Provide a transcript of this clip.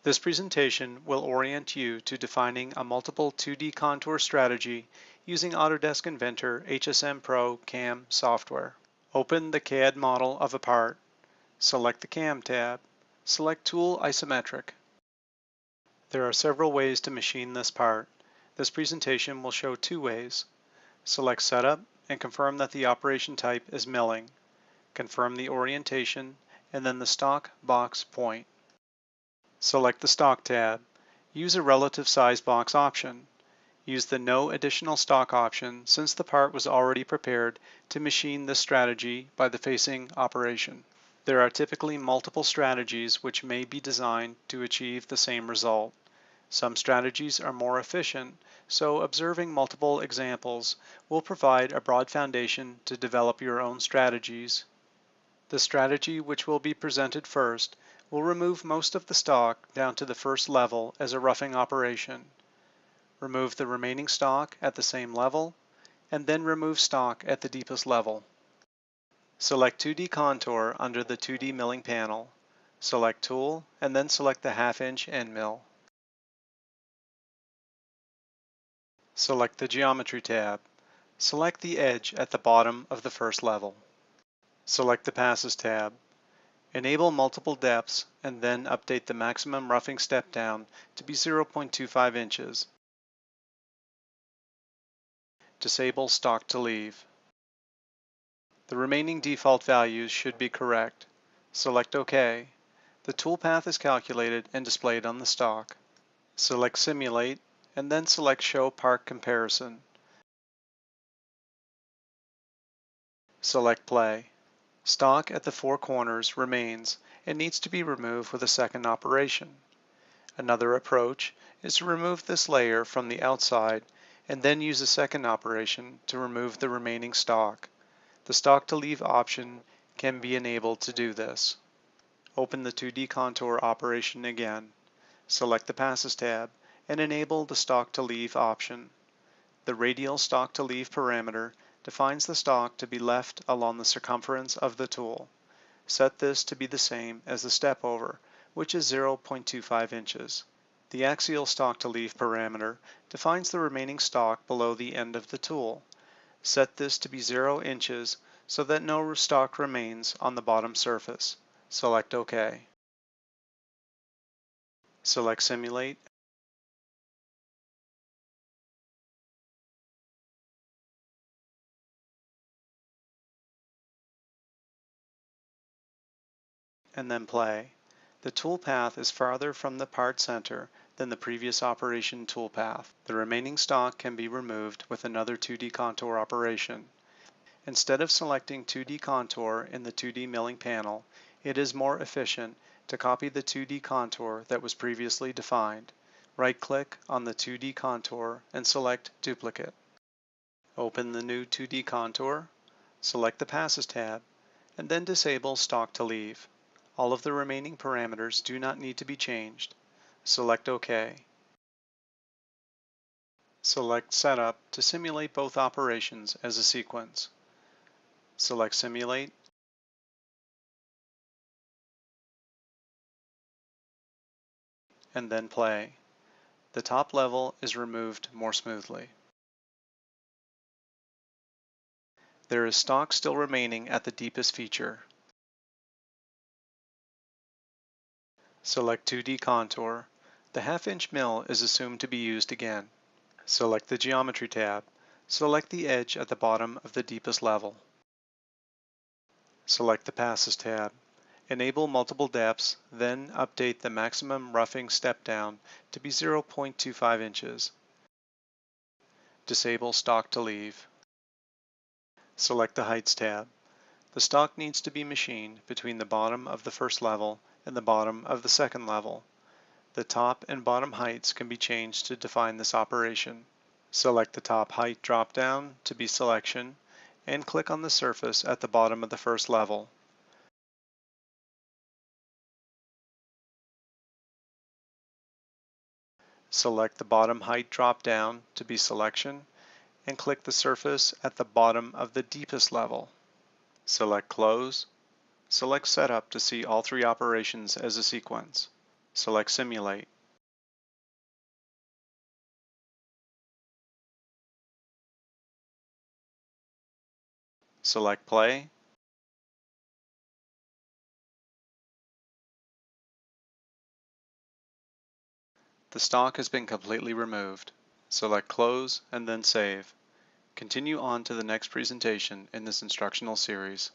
This presentation will orient you to defining a multiple 2D contour strategy using Autodesk Inventor HSM Pro CAM software. Open the CAD model of a part, select the CAM tab, select Tool Isometric. There are several ways to machine this part. This presentation will show two ways. Select Setup and confirm that the operation type is milling. Confirm the orientation and then the stock box point. Select the Stock tab. Use a relative size box option. Use the No Additional Stock option since the part was already prepared to machine this strategy by the facing operation. There are typically multiple strategies which may be designed to achieve the same result. Some strategies are more efficient, so observing multiple examples will provide a broad foundation to develop your own strategies. The strategy which will be presented first will remove most of the stock down to the first level as a roughing operation. Remove the remaining stock at the same level, and then remove stock at the deepest level. Select 2D Contour under the 2D Milling panel. Select Tool, and then select the 1/2" end mill. Select the Geometry tab. Select the edge at the bottom of the first level. Select the Passes tab. Enable multiple depths and then update the maximum roughing step down to be 0.25 inches. Disable Stock to Leave. The remaining default values should be correct. Select OK. The toolpath is calculated and displayed on the stock. Select Simulate and then select Show Part Comparison. Select Play. Stock at the four corners remains and needs to be removed with a second operation. Another approach is to remove this layer from the outside and then use a second operation to remove the remaining stock. The Stock to Leave option can be enabled to do this. Open the 2D Contour operation again. Select the Passes tab and enable the Stock to Leave option. The radial Stock to Leave parameter defines the stock to be left along the circumference of the tool. Set this to be the same as the step over, which is 0.25 inches. The axial Stock to Leave parameter defines the remaining stock below the end of the tool. Set this to be 0 inches so that no stock remains on the bottom surface. Select OK. Select Simulate and then play. The toolpath is farther from the part center than the previous operation toolpath. The remaining stock can be removed with another 2D Contour operation. Instead of selecting 2D Contour in the 2D Milling panel, it is more efficient to copy the 2D Contour that was previously defined. Right-click on the 2D Contour and select Duplicate. Open the new 2D Contour, select the Passes tab, and then disable Stock to Leave. All of the remaining parameters do not need to be changed. Select OK. Select Setup to simulate both operations as a sequence. Select Simulate and then play. The top level is removed more smoothly. There is stock still remaining at the deepest feature. Select 2D Contour. The 1/2" mill is assumed to be used again. Select the Geometry tab. Select the edge at the bottom of the deepest level. Select the Passes tab. Enable multiple depths, then update the maximum roughing step down to be 0.25 inches. Disable Stock to Leave. Select the Heights tab. The stock needs to be machined between the bottom of the first level and the bottom of the second level. The top and bottom heights can be changed to define this operation. Select the top height drop-down to be Selection and click on the surface at the bottom of the first level. Select the bottom height drop-down to be Selection and click the surface at the bottom of the deepest level. Select Close. Select Setup to see all three operations as a sequence. Select Simulate. Select Play. The stock has been completely removed. Select Close and then Save. Continue on to the next presentation in this instructional series.